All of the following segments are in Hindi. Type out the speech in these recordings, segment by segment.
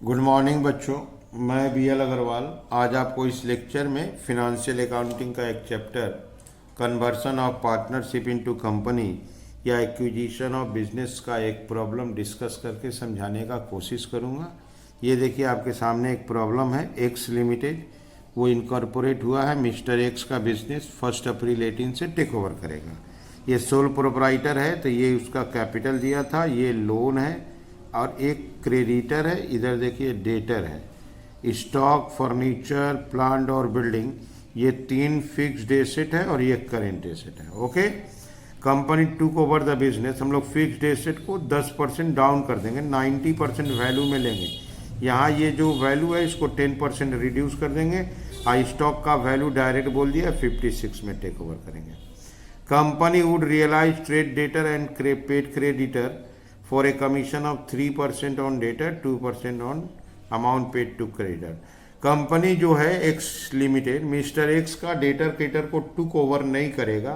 गुड मॉर्निंग बच्चों। मैं BL अग्रवाल आज आपको इस लेक्चर में फिनेंशियल अकाउंटिंग का एक chapter conversion of partnership into company या एक्विजिशन ऑफ बिजनेस का एक प्रॉब्लम डिस्कस करके समझाने का कोशिश करूंगा। ये देखिए आपके सामने एक प्रॉब्लम है। एक्स लिमिटेड वो इनकॉर्पोरेट हुआ है। मिस्टर एक्स का बिजनेस 1 अप्रैल 18 से टेक ओवर करेगा। ये सोल प्रोप्राइटर है तो ये उसका कैपिटल दिया था, ये लोन है और एक क्रेडिटर है, इधर देखिए डेटर है। स्टॉक, फर्नीचर, प्लांट और बिल्डिंग ये 3 फिक्स्ड एसेट है और ये करेंट एसेट है। Okay, company took over the business. हम लोग फिक्स्ड एसेट को 10% डाउन कर देंगे, 90% वैल्यू में लेंगे। यहाँ ये जो वैल्यू है इसको 10% रिड्यूस कर देंगे। स्टॉक का वैल्यू डायरेक्ट बोल दिया 56 में टेक ओवर करेंगे। Company would realise trade debtor and paid creditor for a commission of 3% on debtor, 2% on amount paid to creditor। Company जो है एक्स लिमिटेड मिस्टर एक्स का डेटर क्रेडिटर को टुक ओवर नहीं करेगा,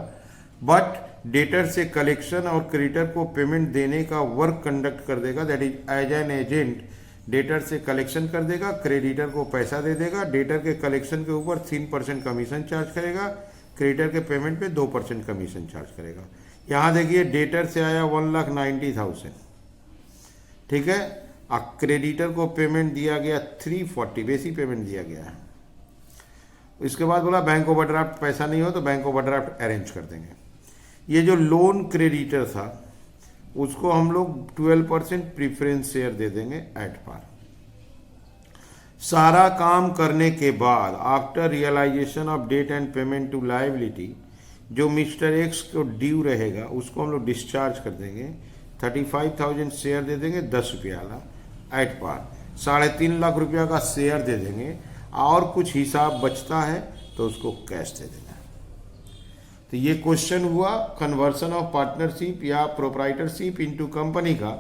बट डेटर से कलेक्शन और क्रेडिटर को पेमेंट देने का वर्क कंडक्ट कर देगा। That is as an agent debtor से कलेक्शन कर देगा, क्रेडिटर को पैसा दे देगा। डेटर के कलेक्शन के ऊपर 3% कमीशन चार्ज करेगा, क्रेडिटर के पेमेंट पे 2% कमीशन चार्ज करेगा। यहाँ देखिए डेटर से आया 1,90,000, ठीक है। क्रेडिटर को पेमेंट दिया गया 340, बेसिक पेमेंट दिया गया है। इसके बाद बोला बैंक ओवरड्राफ्ट पैसा नहीं हो तो बैंक ओवरड्राफ्ट अरेंज कर देंगे। ये जो लोन क्रेडिटर था उसको हम लोग 12% प्रीफरेंस शेयर दे देंगे एट पार। सारा काम करने के बाद after realisation of debt and payment to liability जो मिस्टर एक्स को ड्यू रहेगा उसको हम लोग डिस्चार्ज कर देंगे। 35,000 शेयर दे देंगे 10 रुपया वाला एट पार। 3.5 लाख रुपया का शेयर दे देंगे और कुछ हिसाब बचता है तो उसको कैश दे देना। तो ये क्वेश्चन हुआ कन्वर्सन ऑफ पार्टनरशिप या प्रोप्राइटरशिप इनटू कंपनी का,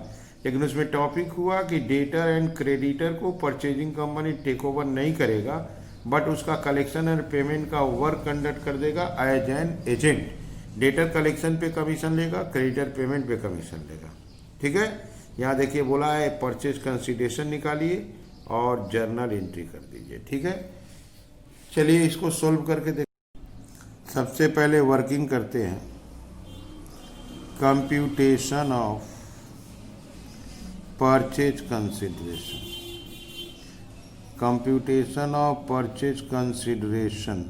लेकिन उसमें टॉपिक हुआ कि डेटर एंड क्रेडिटर को परचेजिंग कंपनी टेक ओवर नहीं करेगा, बट उसका कलेक्शन एंड पेमेंट का वर्क कंडक्ट कर देगा as an agent. Debtor collection पे कमीशन लेगा, क्रेडिटर पेमेंट पे कमीशन लेगा, ठीक है। यहाँ देखिए बोला है परचेज कंसिडरेशन निकालिए और जर्नल एंट्री कर दीजिए, ठीक है। चलिए इसको सोल्व करके देख। सबसे पहले वर्किंग करते हैं। Computation of purchase consideration. Computation of purchase consideration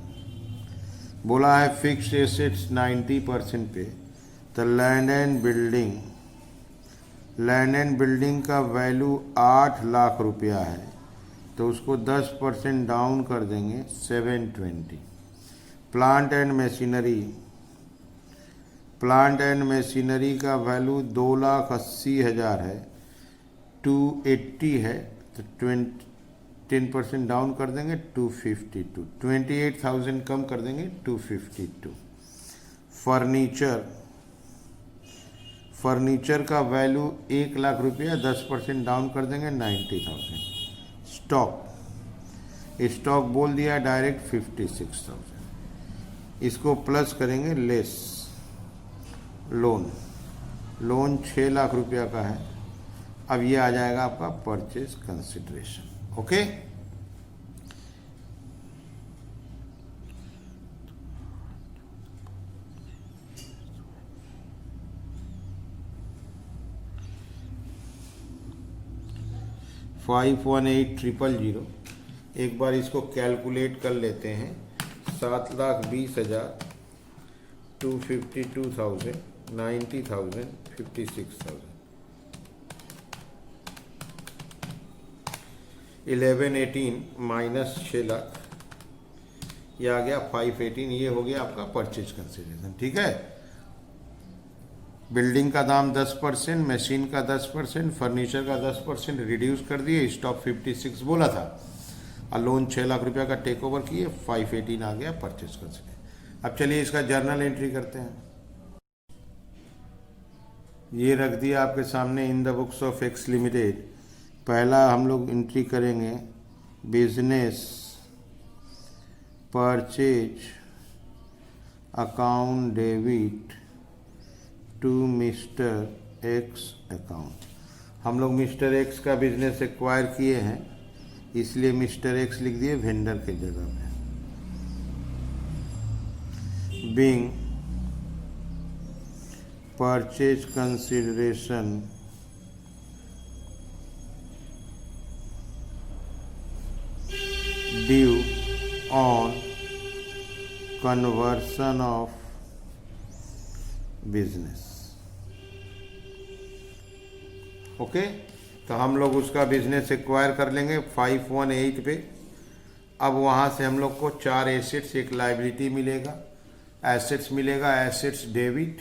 बोला है फिक्स्ड एसेट्स 90% पे, तो लैंड एंड बिल्डिंग का वैल्यू 8 लाख रुपया है तो उसको 10% डाउन कर देंगे 720। प्लांट एंड मशीनरी का वैल्यू 2,80,000 है, 280 है तो 10% डाउन कर देंगे 252। 28,000 कम कर देंगे 252। फर्नीचर का वैल्यू 1 लाख रुपया, 10% डाउन कर देंगे 90,000। स्टॉक बोल दिया डायरेक्ट 56,000। इसको प्लस करेंगे लेस लोन 6 लाख रुपया का है। अब ये आ जाएगा आपका परचेज कंसिडरेशन। ओके, $518,000। एक बार इसको कैलकुलेट कर लेते हैं। 7,20,000, 252,000, 90,000, 56,000। 1118 माइनस 6 लाख, ये आ गया 518। ये हो गया आपका परचेज कंसिडरेशन, ठीक है। बिल्डिंग का दाम 10%, मशीन का 10%, फर्नीचर का 10% रिड्यूस कर दिए। स्टॉक 56 बोला था और लोन 6 लाख रुपया का टेक ओवर किए, 518 आ गया परचेज कंसिडरेशन। अब चलिए इसका जर्नल एंट्री करते हैं। ये रख दिया आपके सामने in the books of X limited. पहला हम लोग एंट्री करेंगे business purchase account debit to mister X account. हम लोग मिस्टर एक्स का बिजनेस एक्वायर किए हैं, इसलिए मिस्टर एक्स लिख दिए वेंडर के जगह में। Being purchase consideration due on conversion of business. Okay, तो हम लोग उसका बिजनेस एक्वायर कर लेंगे 518 पे। अब वहाँ से हम लोग को 4 एसेट्स, एक लाइबिलिटी मिलेगा। एसेट्स मिलेगा, एसेट्स डेबिट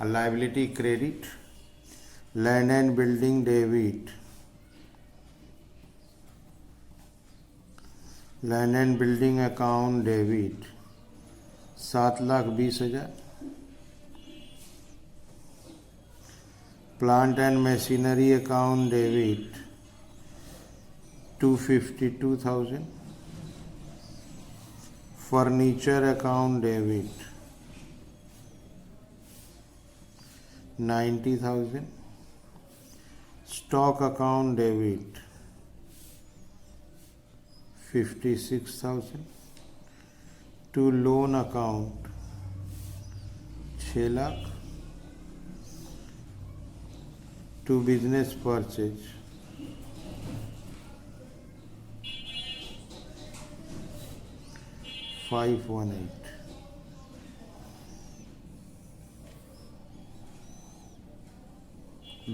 और liability credit. Land and building debit, land and building account debit 7,20,000। Plant and machinery account debit 252,000। Furniture account debit 90,000। Stock account debit 56,000। To loan account 6 lakh. To business purchase 518।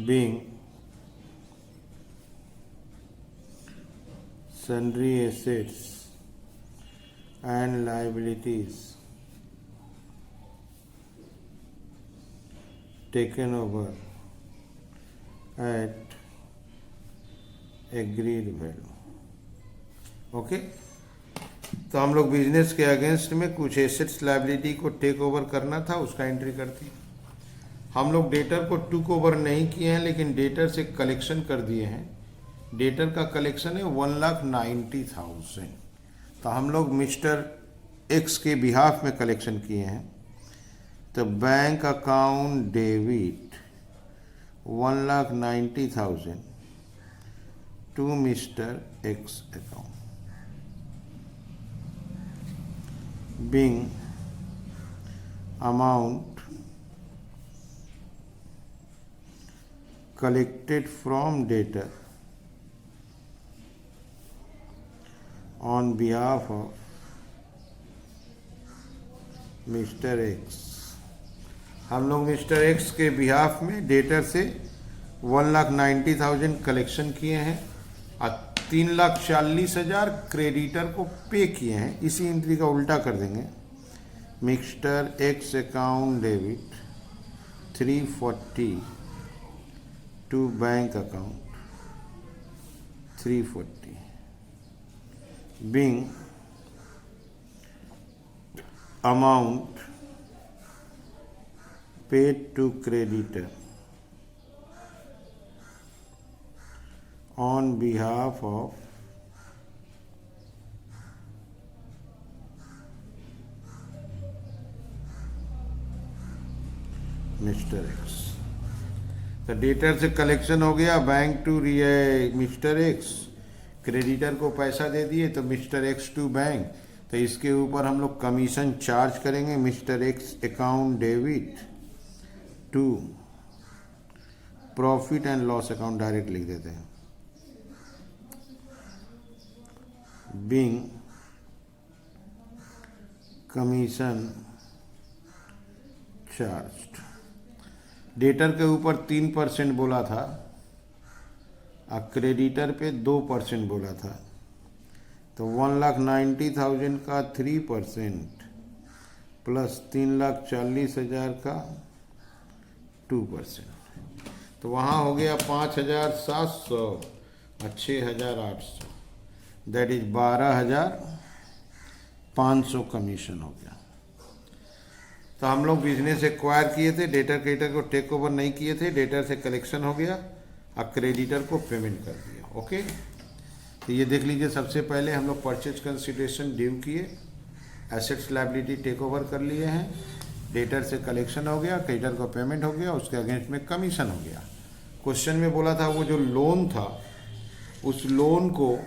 Being sundry assets and liabilities taken over at agreed value। Okay, तो हम लोग बिजनेस के अगेंस्ट में कुछ एसेट्स लाइबिलिटी को टेक ओवर करना था, उसका एंट्री करती। हम लोग डेटर को टुक ओवर नहीं किए हैं, लेकिन डेटर से कलेक्शन कर दिए हैं। डेटर का कलेक्शन है 1,90,000। तो हम लोग मिस्टर एक्स के बिहाफ में कलेक्शन किए हैं। तो bank account debit 1,90,000 to mister X account. Being amount collected from debtor on behalf of mister X. हम लोग मिस्टर एक्स के बिहाफ में डेटर से 1,90,000 कलेक्शन किए हैं और 3,40,000 क्रेडिटर को पे किए हैं। इसी एंट्री का उल्टा कर देंगे। Mister X account debit 340 to bank account 340। Being amount paid to creditor on behalf of mister X. तो डेटर से कलेक्शन हो गया, bank to mister X, creditor को पैसा दे दिए तो मिस्टर एक्स टू बैंक। तो इसके ऊपर हम लोग कमीशन चार्ज करेंगे। Mister X account debit to profit and loss account, direct लिख देते हैं। बीइंग कमीशन चार्ज, डेटर के ऊपर 3% बोला था और क्रेडिटर पे 2% बोला था। तो 1,90,000 का 3% प्लस 3,40,000 का 2%, तो वहाँ हो गया 5,700 और 6,800, दैट इज 12,500 कमीशन हो गया। तो हम लोग बिजनेस एक्वायर किए थे, डेटर क्रेडिटर को टेक ओवर नहीं किए थे। डेटर से कलेक्शन हो गया और क्रेडिटर को पेमेंट कर दिया। ओके, तो ये देख लीजिए, सबसे पहले हम लोग परचेज कंसिडरेशन ड्यू किए, एसेट्स लायबिलिटी टेक ओवर कर लिए हैं, डेटर से कलेक्शन हो गया, क्रेडिटर को पेमेंट हो गया, उसके अगेंस्ट में कमीशन हो गया। क्वेश्चन में बोला था वो जो लोन था, उस लोन को,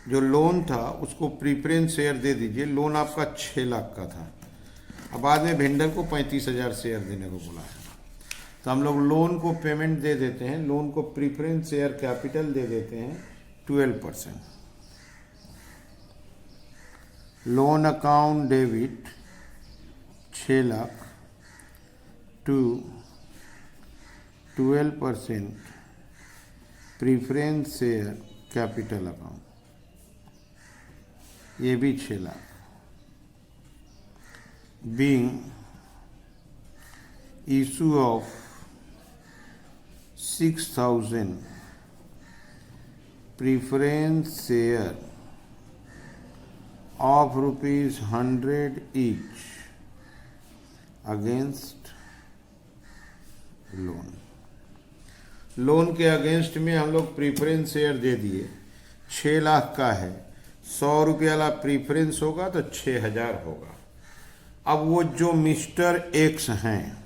जो लोन था उसको प्रीफरेंस शेयर दे दीजिए। लोन आपका 6 लाख का था, अब बाद में वेंडर को 35,000 शेयर देने को बोला है, तो हम लोग लोन को पेमेंट दे देते हैं, लोन को प्रीफरेंस शेयर कैपिटल दे देते हैं 12%। Loan account debit 6 lakh to 12% preference share capital account, ये भी 6 lakh. Being issue of 6,000 preference share of ₹100 each against loan. Loan के अगेंस्ट में हम लोग प्रीफरेंस शेयर दे दिए, 6 लाख का है, 100 रुपये वाला प्रीफरेंस होगा तो 6,000 होगा। अब वो जो मिस्टर एक्स हैं,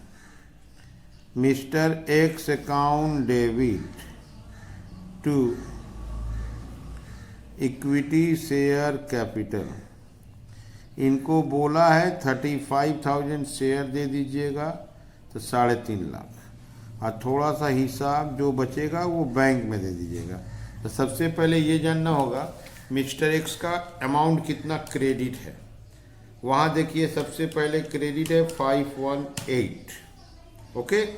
mister X account debit to equity share capital, इनको बोला है 35,000 शेयर दे दीजिएगा तो 3.5 लाख, और थोड़ा सा हिसाब जो बचेगा वो बैंक में दे दीजिएगा। तो सबसे पहले ये जानना होगा मिस्टर एक्स का अमाउंट कितना क्रेडिट है। वहाँ देखिए सबसे पहले क्रेडिट है 518, ओके।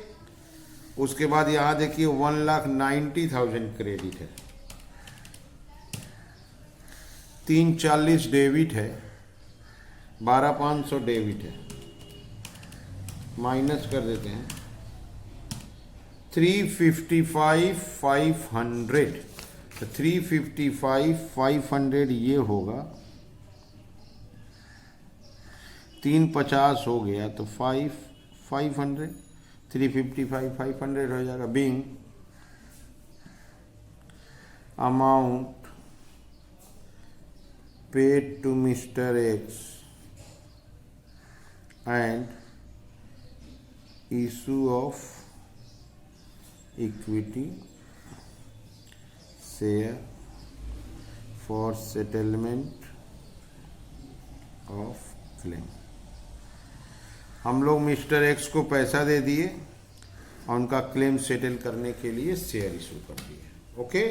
उसके बाद यहाँ देखिए 1,90,000 क्रेडिट है, 340 डेबिट है, 12,500 डेबिट है, माइनस कर देते हैं 355,500, तो 355,500 ये होगा, 350 हो गया तो 500, 355,500 हो जाएगा। Being amount paid to Mr. X and issue of equity share for settlement of claim। हम लोग मिस्टर एक्स को पैसा दे दिए और उनका क्लेम सेटल करने के लिए शेयर इशू कर दिए, ओके।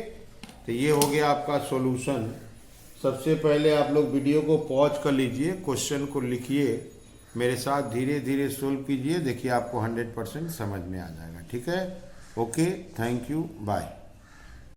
तो ये हो गया आपका सॉल्यूशन। सबसे पहले आप लोग वीडियो को पॉज कर लीजिए, क्वेश्चन को लिखिए, मेरे साथ धीरे धीरे सोल्व कीजिए, देखिए आपको 100% समझ में आ जाएगा, ठीक है। Okay, thank you, bye.